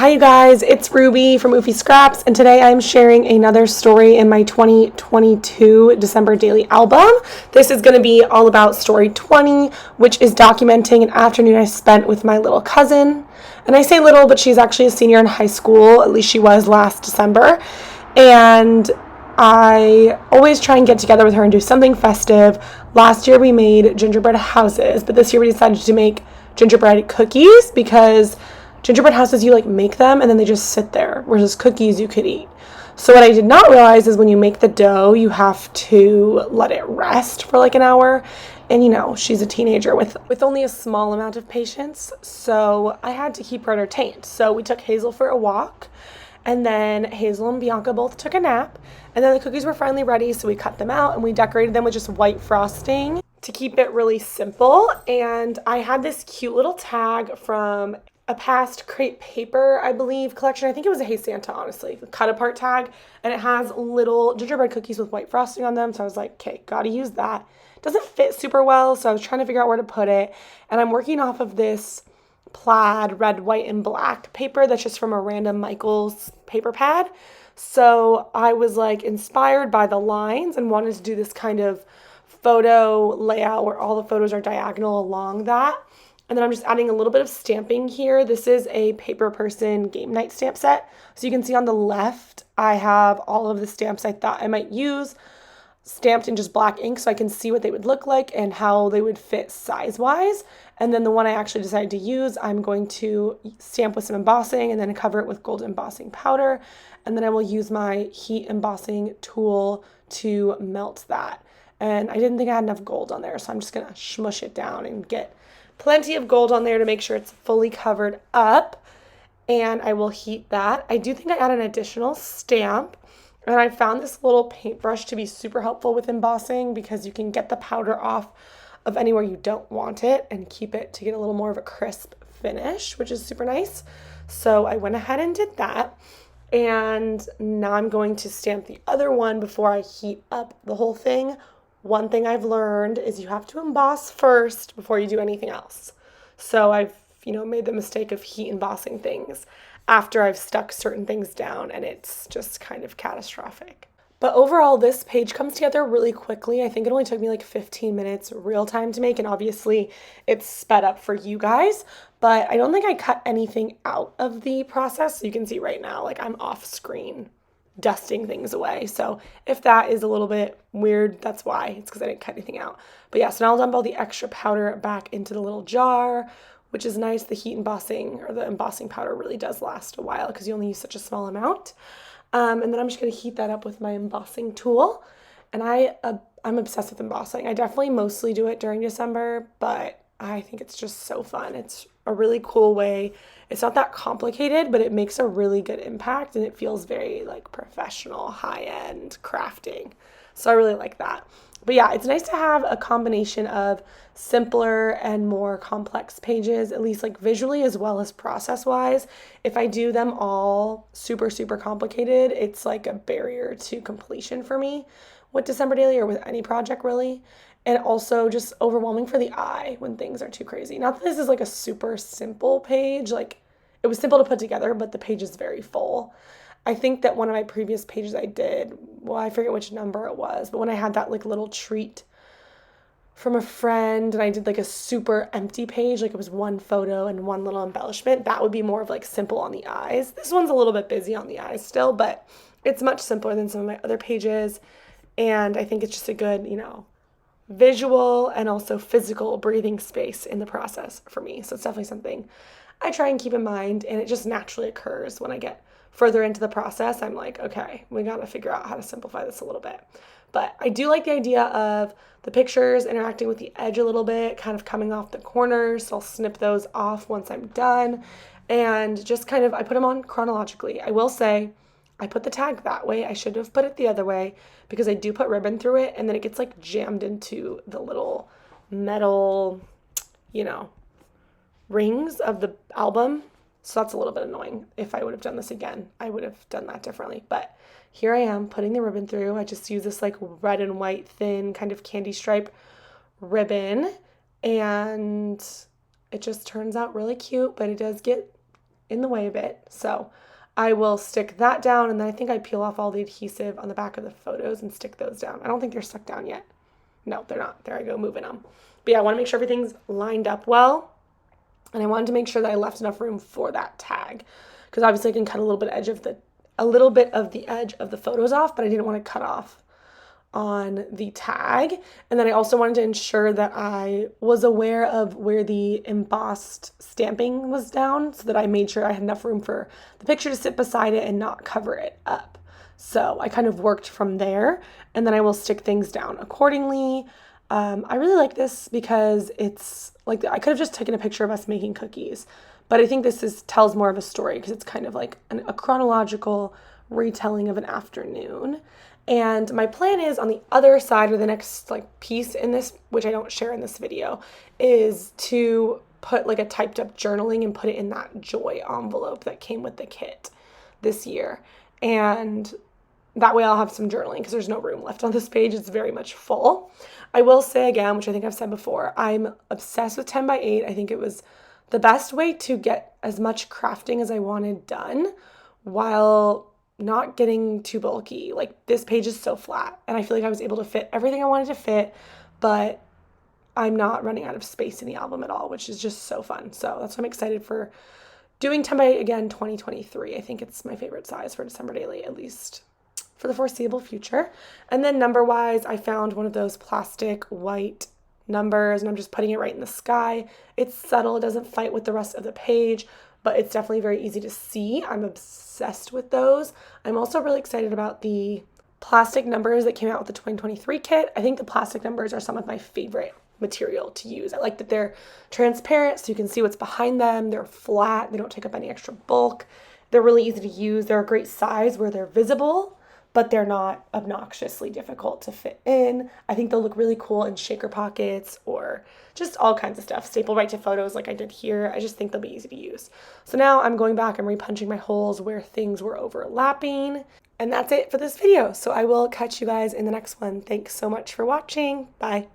Hi you guys, it's Ruby from Oofy Scraps, and today I'm sharing another story in my 2022 December daily album. This is going to be all about story 20, which is documenting an afternoon I spent with my little cousin. And I say little, but she's actually a senior in high school, at least she was last December. And I always try and get together with her and do something festive. Last year we made gingerbread houses, but this year we decided to make gingerbread cookies because gingerbread houses, you make them and then they just sit there, whereas cookies you could eat. So what I did not realize is when you make the dough, you have to let it rest for an hour. And she's a teenager with only a small amount of patience, so I had to keep her entertained. So we took Hazel for a walk, and then Hazel and Bianca both took a nap, and then the cookies were finally ready, so we cut them out and we decorated them with just white frosting to keep it really simple. And I had this cute little tag from a past Crepe Paper, I believe, collection. I think it was a Hey Santa, honestly, the cut apart tag, and it has little gingerbread cookies with white frosting on them. So I was like, okay, gotta use that. It doesn't fit super well, so I was trying to figure out where to put it, and I'm working off of this plaid red, white, and black paper that's just from a random Michaels paper pad. So I was inspired by the lines and wanted to do this kind of photo layout where all the photos are diagonal along that. And then I'm just adding a little bit of stamping here. This is a Paper Person game night stamp set. So you can see on the left, I have all of the stamps I thought I might use stamped in just black ink so I can see what they would look like and how they would fit size-wise. And then the one I actually decided to use, I'm going to stamp with some embossing and then cover it with gold embossing powder. And then I will use my heat embossing tool to melt that. And I didn't think I had enough gold on there, so I'm just gonna smush it down and get plenty of gold on there to make sure it's fully covered up. And I will heat that. I do think I add an additional stamp. And I found this little paintbrush to be super helpful with embossing because you can get the powder off of anywhere you don't want it and keep it to get a little more of a crisp finish, which is super nice. So I went ahead and did that. And now I'm going to stamp the other one before I heat up the whole thing. One thing I've learned is you have to emboss first before you do anything else. So I've, made the mistake of heat embossing things after I've stuck certain things down, and it's just kind of catastrophic. But overall, this page comes together really quickly. I think it only took me 15 minutes real time to make, and obviously it's sped up for you guys, but I don't think I cut anything out of the process. So you can see right now, I'm off screen dusting things away. So if that is a little bit weird, that's why. It's because I didn't cut anything out. But yeah, so now I'll dump all the extra powder back into the little jar, which is nice. The heat embossing or the embossing powder really does last a while because you only use such a small amount. And then I'm just going to heat that up with my embossing tool. And I'm obsessed with embossing. I definitely mostly do it during December, but I think it's just so fun. It's a really cool way. It's not that complicated, but it makes a really good impact and it feels very professional, high-end crafting. So I really like that. But yeah, it's nice to have a combination of simpler and more complex pages, at least visually as well as process-wise. If I do them all super, super complicated, it's a barrier to completion for me with December Daily or with any project really. And also just overwhelming for the eye when things are too crazy. Not that this is a super simple page. It was simple to put together, but the page is very full. I think that one of my previous pages I did, well, I forget which number it was, but when I had that little treat from a friend and I did a super empty page, it was one photo and one little embellishment, that would be more of simple on the eyes. This one's a little bit busy on the eyes still, but it's much simpler than some of my other pages. And I think it's just a good, visual and also physical breathing space in the process for me. So it's definitely something I try and keep in mind, and it just naturally occurs when I get further into the process. I'm okay, we got to figure out how to simplify this a little bit. But I do like the idea of the pictures interacting with the edge a little bit, kind of coming off the corners. So I'll snip those off once I'm done and just I put them on chronologically. I will say I put the tag that way. I should have put it the other way because I do put ribbon through it and then it gets jammed into the little metal, rings of the album. So that's a little bit annoying. If I would have done this again, I would have done that differently. But here I am putting the ribbon through. I just use this red and white thin kind of candy stripe ribbon, and it just turns out really cute, but it does get in the way a bit. So I will stick that down, and then I think I peel off all the adhesive on the back of the photos and stick those down. I don't think they're stuck down yet. No, they're not. There I go, moving them. But yeah, I want to make sure everything's lined up well. And I wanted to make sure that I left enough room for that tag, because obviously I can cut a little bit of the edge of the photos off, but I didn't want to cut off on the tag. And then I also wanted to ensure that I was aware of where the embossed stamping was down, so that I made sure I had enough room for the picture to sit beside it and not cover it up. So I kind of worked from there, and then I will stick things down accordingly. I really like this because it's like, I could have just taken a picture of us making cookies, but I think this tells more of a story, because it's kind of like a chronological retelling of an afternoon. And my plan is, on the other side, or the next like piece in this, which I don't share in this video, is to put like a typed up journaling and put it in that joy envelope that came with the kit this year. And that way I'll have some journaling, because there's no room left on this page. It's very much full. I will say again, which I think I've said before, I'm obsessed with 10 by 8. I think it was the best way to get as much crafting as I wanted done while not getting too bulky. Like, this page is so flat, and I feel like I was able to fit everything I wanted to fit, but I'm not running out of space in the album at all, which is just so fun. So that's why I'm excited for doing 10 by 8 again 2023. I think it's my favorite size for December Daily, at least for the foreseeable future. And then number wise, I found one of those plastic white numbers, and I'm just putting it right in the sky. It's subtle, it doesn't fight with the rest of the page, but it's definitely very easy to see. I'm obsessed with those. I'm also really excited about the plastic numbers that came out with the 2023 kit. I think the plastic numbers are some of my favorite material to use. I like that they're transparent, so you can see what's behind them. They're flat, they don't take up any extra bulk. They're really easy to use. They're a great size where they're visible, but they're not obnoxiously difficult to fit in. I think they'll look really cool in shaker pockets or just all kinds of stuff. Staple right to photos like I did here. I just think they'll be easy to use. So now I'm going back and repunching my holes where things were overlapping. And that's it for this video. So I will catch you guys in the next one. Thanks so much for watching. Bye.